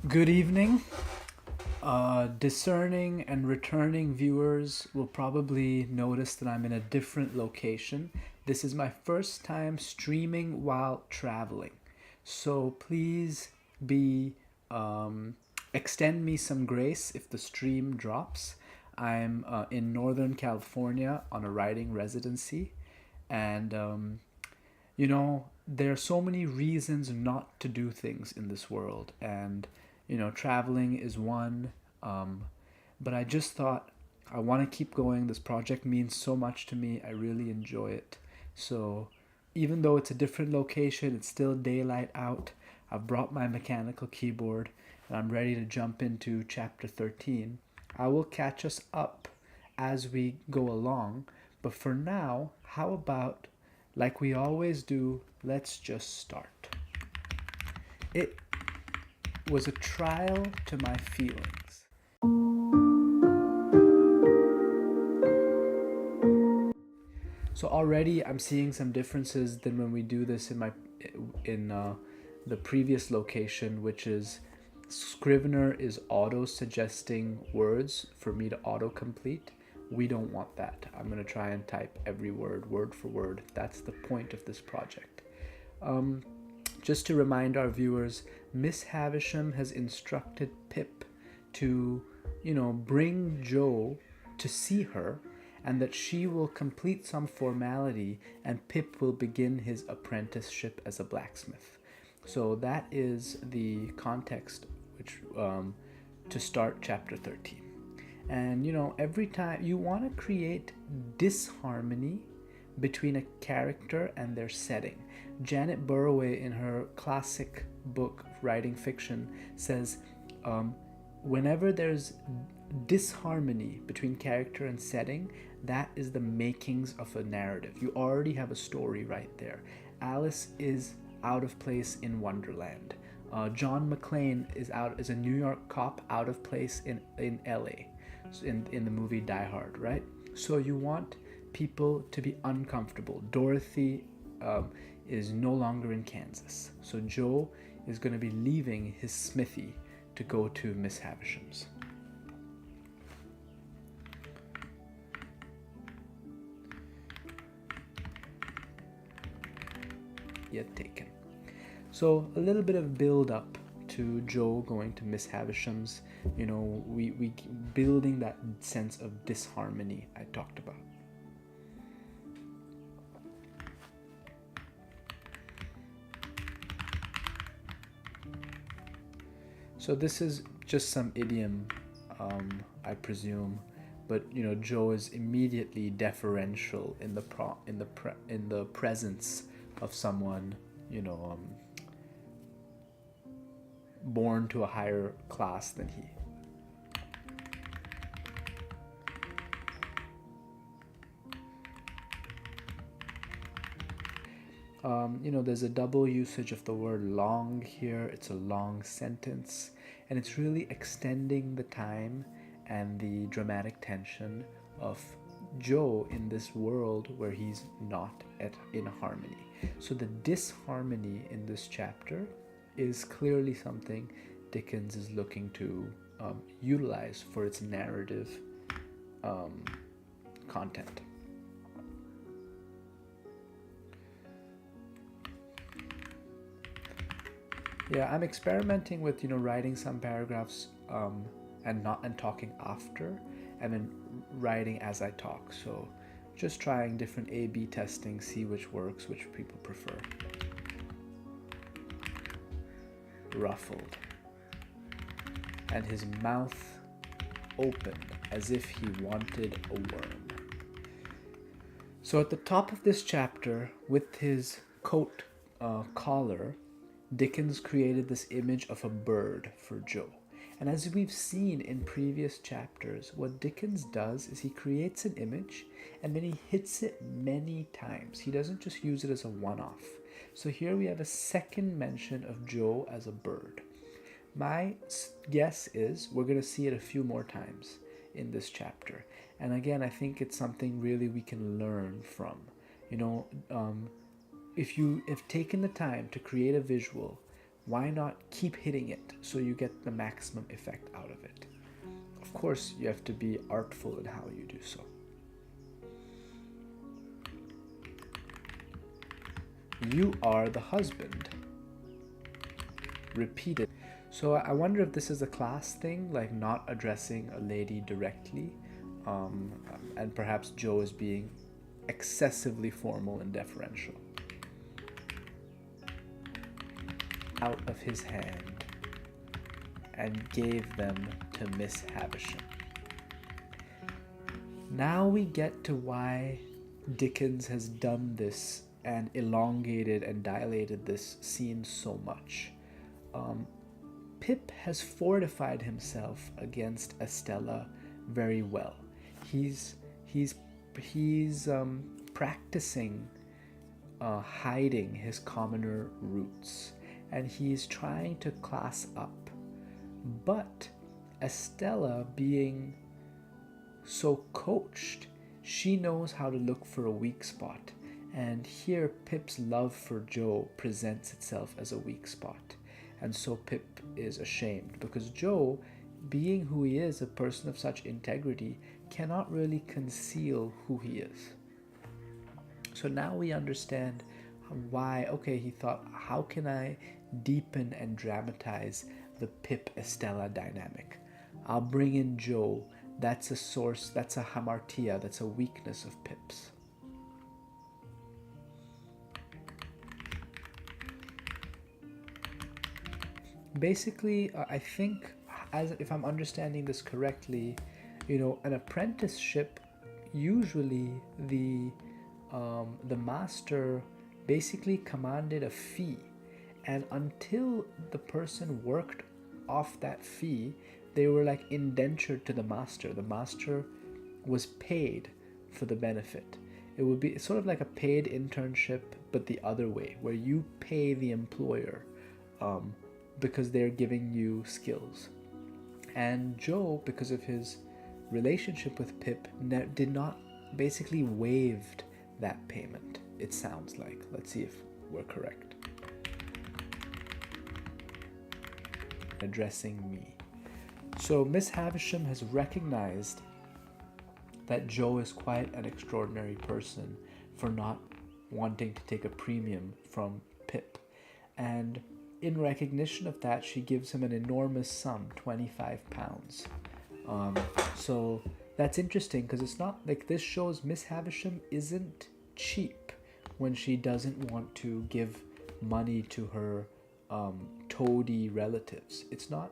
Good evening. Discerning and returning viewers will probably notice that I'm in a different location. This is my first time streaming while traveling. So please be extend me some grace if the stream drops. I'm in Northern California on a writing residency, and there are so many reasons not to do things in this world, and traveling is one. But I just thought I want to keep going. This project means so much to me. I really enjoy it. So even though it's a different location, it's still daylight out. I've brought my mechanical keyboard and I'm ready to jump into chapter 13. I will catch us up as we go along, but for now, how about, like we always do, let's just start. It was a trial to my feelings. So already I'm seeing some differences than when we do this in the previous location, which is Scrivener is auto suggesting words for me to autocomplete. We don't want that. I'm going to try and type every word for word. That's the point of this project. Just to remind our viewers, Miss Havisham has instructed Pip to, bring Joe to see her, and that she will complete some formality and Pip will begin his apprenticeship as a blacksmith. So that is the context which to start chapter 13. And every time you want to create disharmony between a character and their setting. Janet Burroway, in her classic book Writing Fiction, says whenever there's disharmony between character and setting, that is the makings of a narrative. You already have a story right there. Alice is out of place in Wonderland. John McClane is a New York cop out of place in LA, in the movie Die Hard, right? So you want people to be uncomfortable. Dorothy is no longer in Kansas, so Joe is going to be leaving his smithy to go to Miss Havisham's. Yet taken. So a little bit of build up to Joe going to Miss Havisham's. We building that sense of disharmony I talked about. So this is just some idiom, I presume, but Joe is immediately deferential in the presence of someone born to a higher class than he. There's a double usage of the word long here. It's a long sentence, and it's really extending the time and the dramatic tension of Joe in this world where he's not in harmony. So the disharmony in this chapter is clearly something Dickens is looking to utilize for its narrative content. Yeah, I'm experimenting with writing some paragraphs and talking after, and then writing as I talk. So just trying different A/B testing, see which works, which people prefer. Ruffled, and his mouth opened as if he wanted a worm. So at the top of this chapter, with his coat collar, Dickens created this image of a bird for Joe. And as we've seen in previous chapters, what Dickens does is he creates an image and then he hits it many times. He doesn't just use it as a one-off. So here we have a second mention of Joe as a bird. My guess is we're going to see it a few more times in this chapter. And again, I think it's something really we can learn from. If you have taken the time to create a visual why not keep hitting it so you get the maximum effect out of it? Of course, you have to be artful in how you do so. You are the husband. Repeated. So I wonder if this is a class thing, like not addressing a lady directly, and perhaps Joe is being excessively formal and deferential. Out of his hand and gave them to Miss Havisham. Now we get to why Dickens has done this and elongated and dilated this scene so much. Pip has fortified himself against Estella very well. He's practicing hiding his commoner roots, and he's trying to class up. But Estella, being so coached, she knows how to look for a weak spot, and here Pip's love for Joe presents itself as a weak spot. And so Pip is ashamed because Joe, being who he is, a person of such integrity, cannot really conceal who he is. So now we understand why, okay, he thought, how can I deepen and dramatize the Pip-Estella dynamic? I'll bring in Joe. That's a source, that's a hamartia, that's a weakness of Pip's. Basically, I think, as if I'm understanding this correctly, an apprenticeship, usually the master basically commanded a fee, and until the person worked off that fee, they were like indentured to the master. The master was paid for the benefit. It would be sort of like a paid internship, but the other way, where you pay the employer because they're giving you skills. And Joe, because of his relationship with Pip, did not, basically waived that payment, it sounds like. Let's see if we're correct. Addressing me. So Miss Havisham has recognized that Joe is quite an extraordinary person for not wanting to take a premium from Pip. And in recognition of that, she gives him an enormous sum, £25. So that's interesting because it's not like, this shows Miss Havisham isn't cheap when she doesn't want to give money to her toady relatives. It's not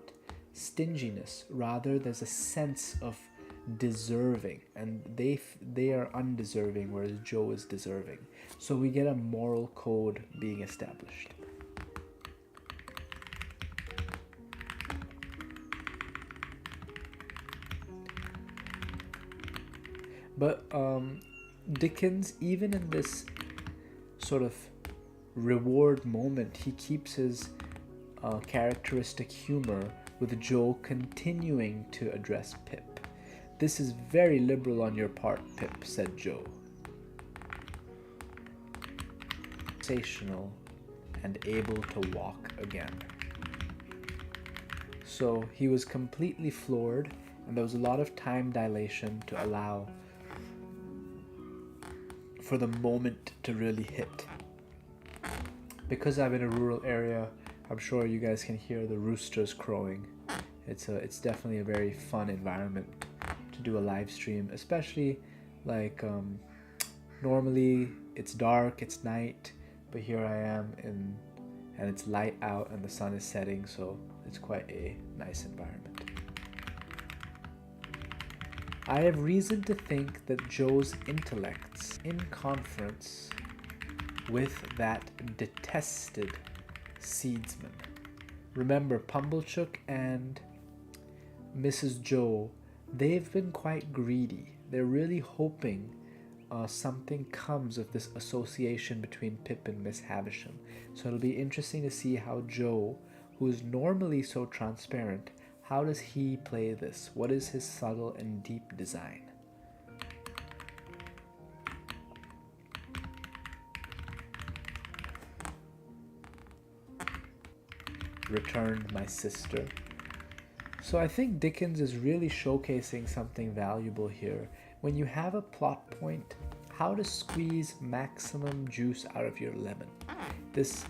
stinginess, rather there's a sense of deserving, and they are undeserving, whereas Joe is deserving. So we get a moral code being established. But Dickens, even in this sort of reward moment, he keeps his characteristic humor with Joe continuing to address Pip. "This is very liberal on your part, Pip," said Joe. Sensational and able to walk again. So he was completely floored, and there was a lot of time dilation to allow for the moment to really hit. Because I'm in a rural area, I'm sure you guys can hear the roosters crowing. It's definitely a very fun environment to do a live stream, especially like normally it's dark, it's night, but here I am and it's light out and the sun is setting, so it's quite a nice environment. I have reason to think that Joe's intellects in conference with that detested seedsman. Remember, Pumblechook and Mrs. Joe, they've been quite greedy. They're really hoping something comes of this association between Pip and Miss Havisham. So it'll be interesting to see how Joe, who is normally so transparent, how does he play this? What is his subtle and deep design? returned my sister. So I think Dickens is really showcasing something valuable here. When you have a plot point, how to squeeze maximum juice out of your lemon. This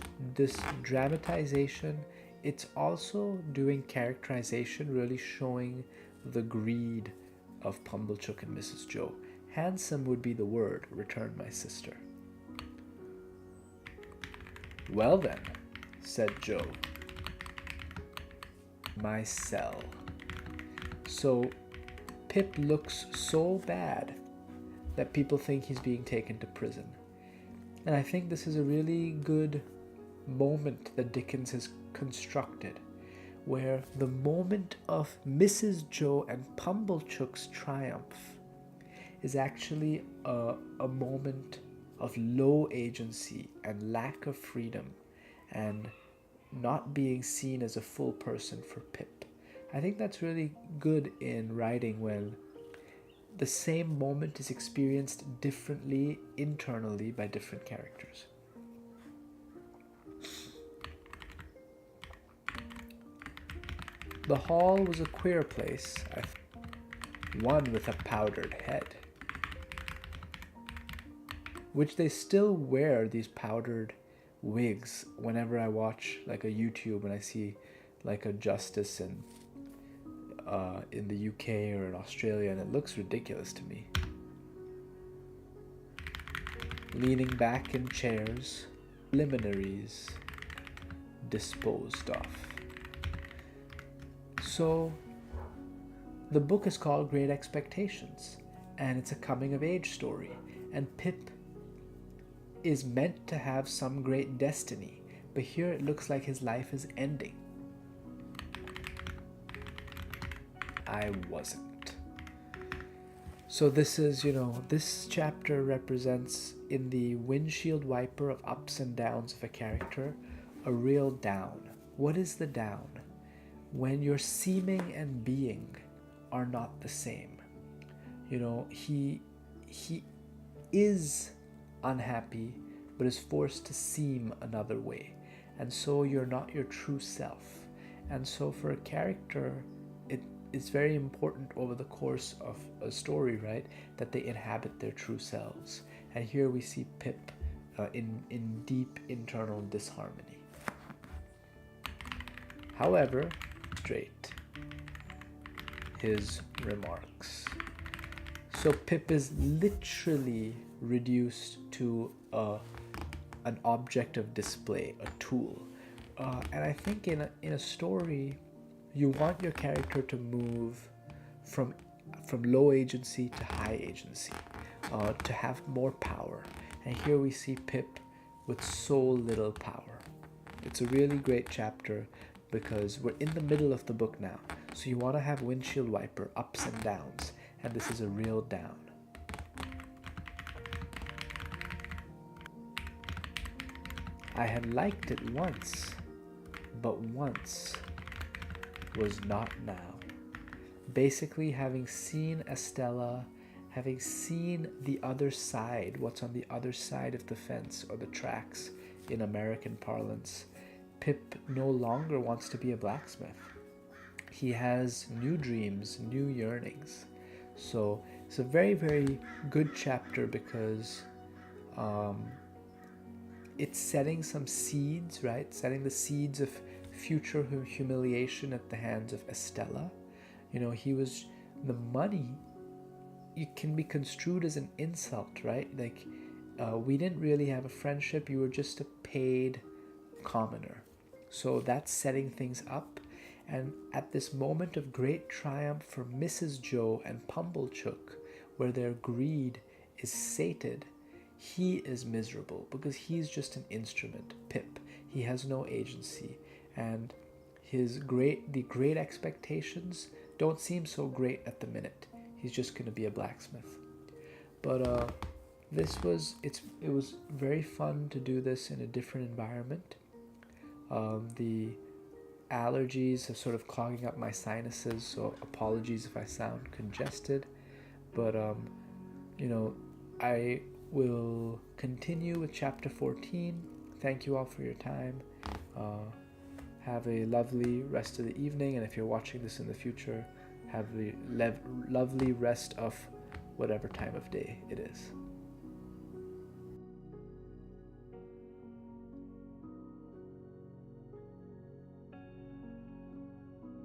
dramatization, it's also doing characterization, really showing the greed of Pumblechook and Mrs. Joe. Handsome would be the word, returned my sister. Well then, said Joe. My cell. So Pip looks so bad that people think he's being taken to prison. And I think this is a really good moment that Dickens has constructed, where the moment of Mrs. Joe and Pumblechook's triumph is actually a moment of low agency and lack of freedom and not being seen as a full person for Pip. I think that's really good in writing when the same moment is experienced differently internally by different characters. The hall was a queer place, one with a powdered head, which they still wear, these powdered wigs, whenever I watch like a YouTube and I see like a justice in the UK or in Australia, and it looks ridiculous to me. Leaning back in chairs, preliminaries disposed of. So the book is called Great Expectations, and it's a coming of age story, and Pip is meant to have some great destiny, but here it looks like his life is ending. I wasn't. So this is, this chapter represents, in the windshield wiper of ups and downs of a character, a real down. What is the down? When your seeming and being are not the same. He is unhappy, but is forced to seem another way. And so you're not your true self. And so for a character, it's very important over the course of a story, right, that they inhabit their true selves. And here we see Pip in deep internal disharmony. However, straight his remarks. So Pip is literally reduced to an object of display, a tool. And I think in a story, you want your character to move from low agency to high agency, to have more power. And here we see Pip with so little power. It's a really great chapter because we're in the middle of the book now. So you want to have windshield wiper ups and downs, and this is a real down. I had liked it once, but once was not now. Basically, having seen Estella, having seen the other side, what's on the other side of the fence or the tracks in American parlance, Pip no longer wants to be a blacksmith. He has new dreams, new yearnings. So it's a very, very good chapter because it's setting some seeds, right? Setting the seeds of future humiliation at the hands of Estella. He was, the money, it can be construed as an insult, right? Like, we didn't really have a friendship. You were just a paid commoner. So that's setting things up. And at this moment of great triumph for Mrs. Joe and Pumblechook, where their greed is sated, he is miserable because he's just an instrument, Pip. He has no agency. And the great expectations don't seem so great at the minute. He's just going to be a blacksmith. But it was very fun to do this in a different environment. The allergies are sort of clogging up my sinuses, so apologies if I sound congested. But I will continue with chapter 14. Thank you all for your time. Have a lovely rest of the evening, and if you're watching this in the future, have the lovely rest of whatever time of day it is.